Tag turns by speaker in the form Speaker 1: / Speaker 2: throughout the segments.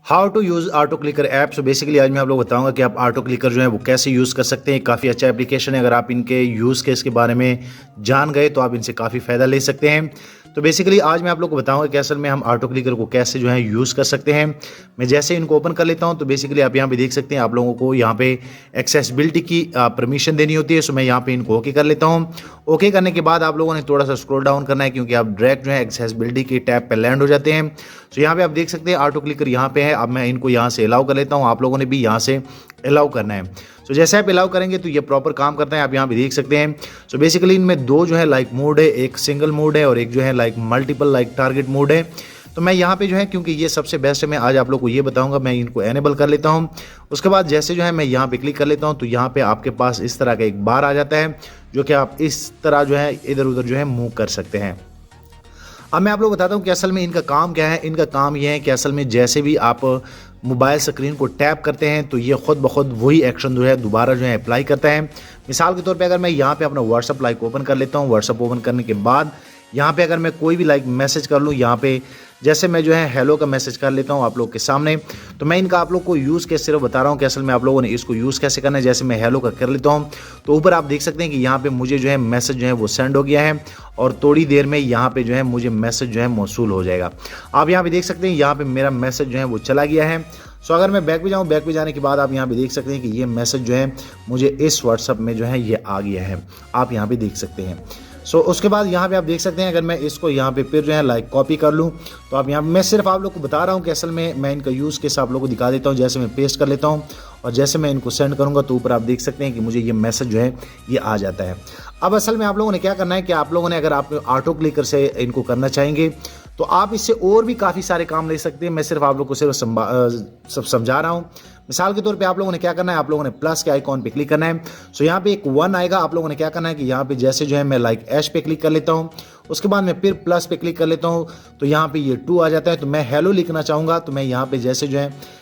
Speaker 1: How to use auto clicker app. So basically आज मैं आप लोग बताऊंगा कि आप ऑटो क्लिकर जो है वो कैसे यूज़ कर सकते हैं। काफ़ी अच्छा एप्लीकेशन है, अगर आप इनके यूज़ केस के बारे में जान गए तो आप इनसे काफ़ी फ़ायदा ले सकते हैं। तो बेसिकली आज मैं आप लोग को बताऊंगा कि असल में हम ऑटो क्लिकर को कैसे जो है यूज़ कर सकते हैं। मैं जैसे इनको ओपन कर लेता हूं तो बेसिकली आप यहां पे देख सकते हैं, आप लोगों को यहां पे एक्सेसिबिलिटी की परमिशन देनी होती है। सो मैं यहां पे इनको ओके कर लेता हूं। ओके करने के बाद आप लोगों ने थोड़ा सा स्क्रॉल डाउन करना है, क्योंकि आप डायरेक्ट जो है एक्सेसिबिलिटी के टैब पे लैंड हो जाते हैं। सो यहाँ पे आप देख सकते हैं ऑटो क्लिकर यहाँ पे है। अब मैं इनको यहाँ से अलाउ कर लेता हूँ, आप लोगों ने भी यहाँ से अलाउ करना है। सो जैसे आप अलाउ करेंगे तो ये प्रॉपर काम करता है, आप यहाँ पे देख सकते हैं। सो बेसिकली इनमें दो जो है लाइक मोड है, एक सिंगल मोड है और एक जो है like multiple like target mode है। तो मैं यहाँ पे जो है, क्योंकि ये सबसे बेस्ट है, मैं आज आप लोग को ये बताऊंगा, मैं इनको एनेबल कर लेता हूँ। उसके बाद जैसे जो है मैं यहाँ पे क्लिक कर लेता हूँ तो यहाँ पे आपके पास इस तरह का एक बार आ जाता है, जो कि आप इस तरह जो है इधर उधर जो है मूव कर सकते हैं। अब मैं आप लोग बताता हूँ कि असल में इनका काम क्या है। इनका काम ये है कि असल में जैसे भी आप मोबाइल स्क्रीन को टैप करते हैं तो ये खुद ब खुद वही एक्शन जो है दोबारा जो है अप्लाई करता है। मिसाल के तौर पे अगर मैं यहाँ पे अपना व्हाट्सअप लाइक ओपन कर लेता हूँ, व्हाट्सअप ओपन करने के बाद यहाँ पे अगर मैं कोई भी लाइक मैसेज कर लूँ, यहाँ पे जैसे मैं जो है हेलो का मैसेज कर लेता हूँ आप लोग के सामने, तो मैं इनका आप लोग को यूज़ कैसे सिर्फ बता रहा हूँ कि असल में आप लोगों ने इसको यूज़ कैसे करना है। जैसे मैं हेलो का कर लेता हूँ तो ऊपर आप देख सकते हैं कि यहाँ पे मुझे जो है मैसेज जो है वो सेंड हो गया है और थोड़ी देर में यहाँ पे जो है मुझे मैसेज जो है मौसूल हो जाएगा। आप यहाँ पे देख सकते हैं यहाँ पे मेरा मैसेज जो है वो चला गया है। सो अगर मैं बैक पे जाऊँ, बैक पे जाने के बाद आप यहाँ पे देख सकते हैं कि ये मैसेज जो है मुझे इस व्हाट्सअप में जो है ये आ गया है, आप यहाँ पे देख सकते हैं। सो उसके बाद यहाँ पे आप देख सकते हैं, अगर मैं इसको यहाँ पे फिर जो है लाइक कॉपी कर लूँ तो आप यहाँ, मैं सिर्फ आप लोग को बता रहा हूँ कि असल में मैं इनका यूज़ कैसे आप लोग को दिखा देता हूँ। जैसे मैं पेस्ट कर लेता हूँ और जैसे मैं इनको सेंड करूँगा तो ऊपर आप देख सकते हैं कि मुझे ये मैसेज जो है ये आ जाता है। अब असल में आप लोगों ने क्या करना है कि आप लोगों ने, अगर आप ऑटो क्लिकर से इनको करना चाहेंगे तो आप इससे और भी काफ़ी सारे काम ले सकते हैं। मैं सिर्फ आप लोग को सिर्फ सब समझा रहा हूँ। मिसाल के तौर पे आप लोगों ने क्या करना है, आप लोगों ने प्लस के आइकॉन पे क्लिक करना है। सो यहाँ पे एक 1 आएगा, आप लोगों ने क्या करना है कि यहाँ पे जैसे जो है मैं लाइक ऐश पे क्लिक कर लेता हूँ, उसके बाद मैं फिर प्लस पे क्लिक कर लेता हूँ तो यहाँ पे ये 2 आ जाता है। तो मैं हेलो लिखना चाहूँगा तो मैं यहाँ पे जैसे जो है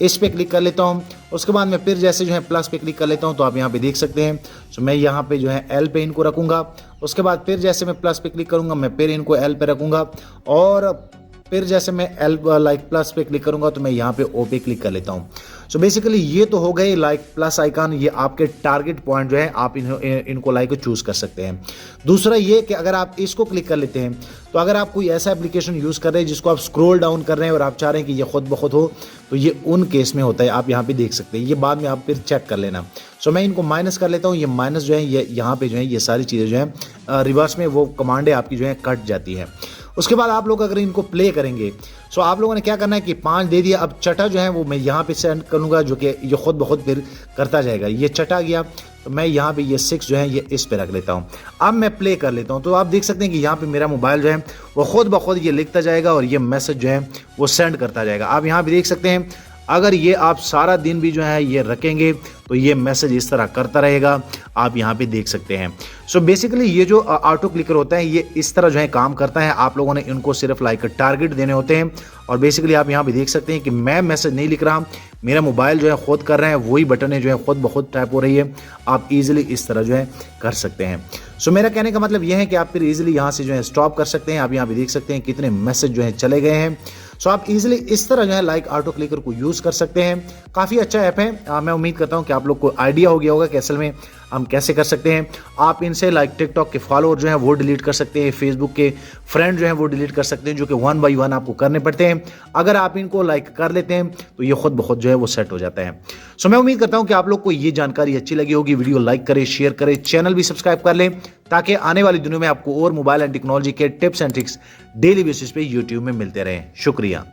Speaker 1: इस पे क्लिक कर लेता हूँ, उसके बाद मैं फिर जैसे जो है प्लस पे क्लिक कर लेता हूँ तो आप यहाँ पे देख सकते हैं। सो मैं यहाँ पे जो है एल पे इनको रखूँगा, उसके बाद फिर जैसे मैं प्लस पे क्लिक करूँगा मैं फिर इनको एल पे रखूँगा और फिर जैसे मैं एल लाइक प्लस पे क्लिक करूँगा तो मैं यहाँ पे ओ पे क्लिक कर लेता हूँ। सो बेसिकली ये तो हो गए लाइक प्लस आइकन, ये आपके टारगेट पॉइंट जो है आप इनको लाइक चूज़ कर सकते हैं। दूसरा ये कि अगर आप इसको क्लिक कर लेते हैं तो अगर आप कोई ऐसा एप्लीकेशन यूज़ कर रहे हैं जिसको आप स्क्रॉल डाउन कर रहे हैं और आप चाह रहे हैं कि ये खुद ब खुद हो, तो ये उन केस में होता है, आप यहाँ पे देख सकते हैं। ये बाद में आप फिर चेक कर लेना। सो मैं इनको माइनस कर लेता हूँ, ये माइनस जो है ये यहाँ पे जो है ये सारी चीज़ें जो है रिवर्स में वो कमांड है आपकी जो है कट जाती है। उसके बाद आप लोग अगर इनको प्ले करेंगे सो आप लोगों ने क्या करना है कि 5 दे दिया। अब छठा जो है वो मैं यहाँ पे सेंड करूँगा, जो कि ये खुद ब खुद फिर करता जाएगा। ये छठा गया तो मैं यहाँ पे ये 6 जो है ये इस पे रख लेता हूँ। अब मैं प्ले कर लेता हूँ तो आप देख सकते हैं कि यहाँ पे मेरा मोबाइल जो है वो खुद ब खुद ये लिखता जाएगा और ये मैसेज जो है वो सेंड करता जाएगा। आप यहाँ पे देख सकते हैं, अगर ये आप सारा दिन भी जो है ये रखेंगे तो ये मैसेज इस तरह करता रहेगा, आप यहाँ पे देख सकते हैं। सो बेसिकली ये जो ऑटो क्लिकर होता है ये इस तरह जो है काम करता है। आप लोगों ने इनको सिर्फ लाइक टारगेट देने होते हैं और बेसिकली आप यहाँ पे देख सकते हैं कि मैं मैसेज नहीं लिख रहा, मेरा मोबाइल जो है खुद कर रहा है, वही बटन जो है खुद ब खुद टाइप हो रही है। आप इजीली इस तरह जो है कर सकते हैं। सो मेरा कहने का मतलब यह है कि आप फिर इजीली यहाँ से जो है स्टॉप कर सकते हैं। आप यहाँ पे देख सकते हैं कितने मैसेज जो है चले गए हैं। सो आप इजीली इस तरह जो है लाइक ऑटो क्लिकर को यूज़ कर सकते हैं। काफ़ी अच्छा ऐप है। मैं उम्मीद करता हूँ कि आप लोग को आइडिया हो गया होगा कि असल में हम कैसे कर सकते हैं। आप इनसे लाइक टिकटॉक के फॉलोअर जो हैं वो डिलीट कर सकते हैं, फेसबुक के फ्रेंड जो हैं वो डिलीट कर सकते हैं, जो कि 1 बाय 1 आपको करने पड़ते हैं। अगर आप इनको लाइक कर लेते हैं तो ये खुद ब खुद जो है वो सेट हो जाता है। सो मैं उम्मीद करता हूँ कि आप लोग को ये जानकारी अच्छी लगी होगी। वीडियो लाइक करें, शेयर करें, चैनल भी सब्सक्राइब कर लें ताकि आने वाली दिनों में आपको और मोबाइल एंड टेक्नोलॉजी के tips and tricks daily basis पे यूट्यूब में मिलते रहें। शुक्रिया।